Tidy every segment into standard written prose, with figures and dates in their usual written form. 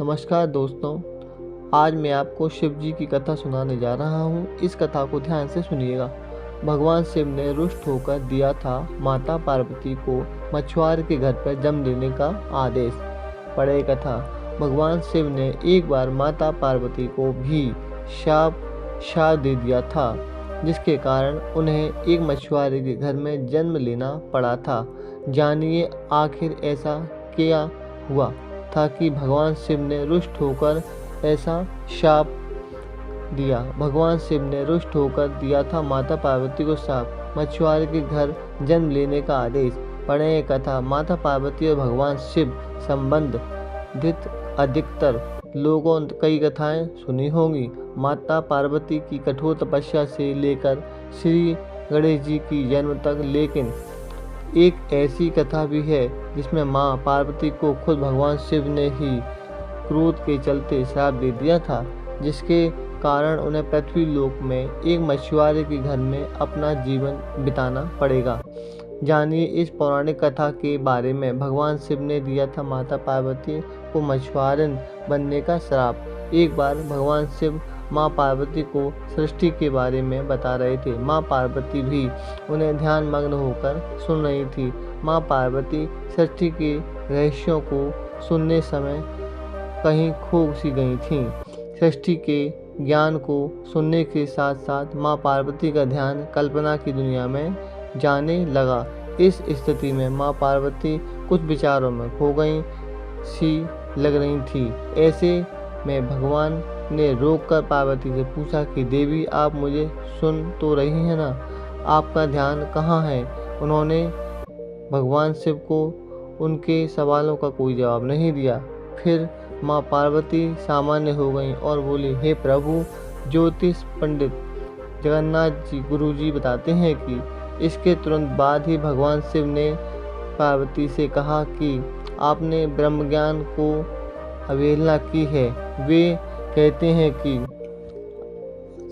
नमस्कार दोस्तों, आज मैं आपको शिव जी की कथा सुनाने जा रहा हूँ। इस कथा को ध्यान से सुनिएगा। भगवान शिव ने रुष्ट होकर दिया था माता पार्वती को मछुआरे के घर पर जन्म लेने का आदेश। पढ़े कथा। भगवान शिव ने एक बार माता पार्वती को भी शाप दे दिया था, जिसके कारण उन्हें एक मछुआरे के घर में जन्म लेना पड़ा था। जानिए आखिर ऐसा क्या हुआ था कि भगवान शिव ने रुष्ट होकर ऐसा शाप दिया। भगवान शिव ने रुष्ट होकर दिया था माता पार्वती को शाप, मछुआरे के घर जन्म लेने का आदेश। पढ़े कथा। माता पार्वती और भगवान शिव संबंधित अधिकतर लोगों कई कथाएं सुनी होंगी। माता पार्वती की कठोर तपस्या से लेकर श्री गणेश जी की जन्म तक, लेकिन एक ऐसी कथा भी है जिसमें मां पार्वती को खुद भगवान शिव ने ही क्रोध के चलते श्राप दे दिया था, जिसके कारण उन्हें पृथ्वी लोक में एक मछुआरे के घर में अपना जीवन बिताना पड़ेगा। जानिए इस पौराणिक कथा के बारे में। भगवान शिव ने दिया था माता पार्वती को मछुआरन बनने का श्राप। एक बार भगवान शिव माँ पार्वती को सृष्टि के बारे में बता रहे थे। माँ पार्वती भी उन्हें ध्यान मग्न होकर सुन रही थी। माँ पार्वती सृष्टि के रहस्यों को सुनने समय कहीं खो सी गई थीं। सृष्टि के ज्ञान को सुनने के साथ साथ माँ पार्वती का ध्यान कल्पना की दुनिया में जाने लगा। इस स्थिति में माँ पार्वती कुछ विचारों में खो गई सी लग रही थी। ऐसे में भगवान ने रोककर पार्वती से पूछा कि देवी, आप मुझे सुन तो रही हैं ना? आपका ध्यान कहाँ है? उन्होंने भगवान शिव को उनके सवालों का कोई जवाब नहीं दिया। फिर माँ पार्वती सामान्य हो गईं और बोली, हे प्रभु, ज्योतिष पंडित जगन्नाथ जी गुरुजी बताते हैं कि इसके तुरंत बाद ही भगवान शिव ने पार्वती से कहा कि आपने ब्रह्म ज्ञान को अवहेलना की है। वे कहते हैं कि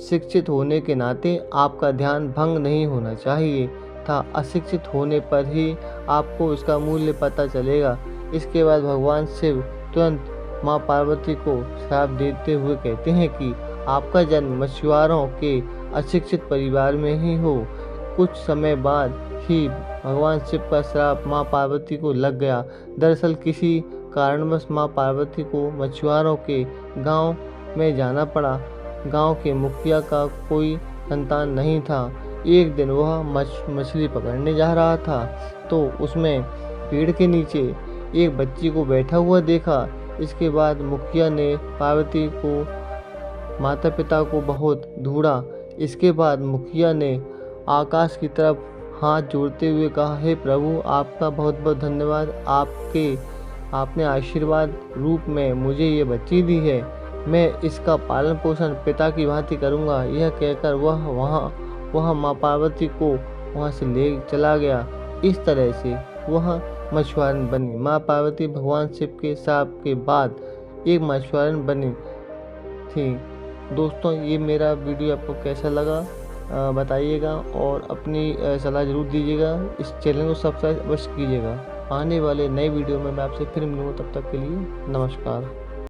शिक्षित होने के नाते आपका ध्यान भंग नहीं होना चाहिए था। अशिक्षित होने पर ही आपको इसका मूल्य पता चलेगा। इसके बाद भगवान शिव तुरंत माँ पार्वती को श्राप देते हुए कहते हैं कि आपका जन्म मछुआरों के अशिक्षित परिवार में ही हो। कुछ समय बाद ही भगवान शिव का श्राप माँ पार्वती को लग गया। दरअसल किसी कारणवश माँ पार्वती को मछुआरों के गांव में जाना पड़ा। गांव के मुखिया का कोई संतान नहीं था। एक दिन वह मछली पकड़ने जा रहा था तो उसमें पेड़ के नीचे एक बच्ची को बैठा हुआ देखा। इसके बाद मुखिया ने पार्वती को माता पिता को बहुत ढूंढा। इसके बाद मुखिया ने आकाश की तरफ हाथ जोड़ते हुए कहा, हे प्रभु, आपका बहुत बहुत धन्यवाद। आपने आशीर्वाद रूप में मुझे ये बच्ची दी है। मैं इसका पालन पोषण पिता की भांति करूँगा। यह कहकर वह माँ पार्वती को वहाँ से ले चला गया। इस तरह से वह मछुआरन बनी। माँ पार्वती भगवान शिव के श्राप के बाद एक मछुआरन बनी थी। दोस्तों, ये मेरा वीडियो आपको कैसा लगा बताइएगा और अपनी सलाह ज़रूर दीजिएगा। इस चैनल को सब्सक्राइब अवश्य कीजिएगा। आने वाले नए वीडियो में मैं आपसे फिर मिलूँगा। तब तक के लिए नमस्कार।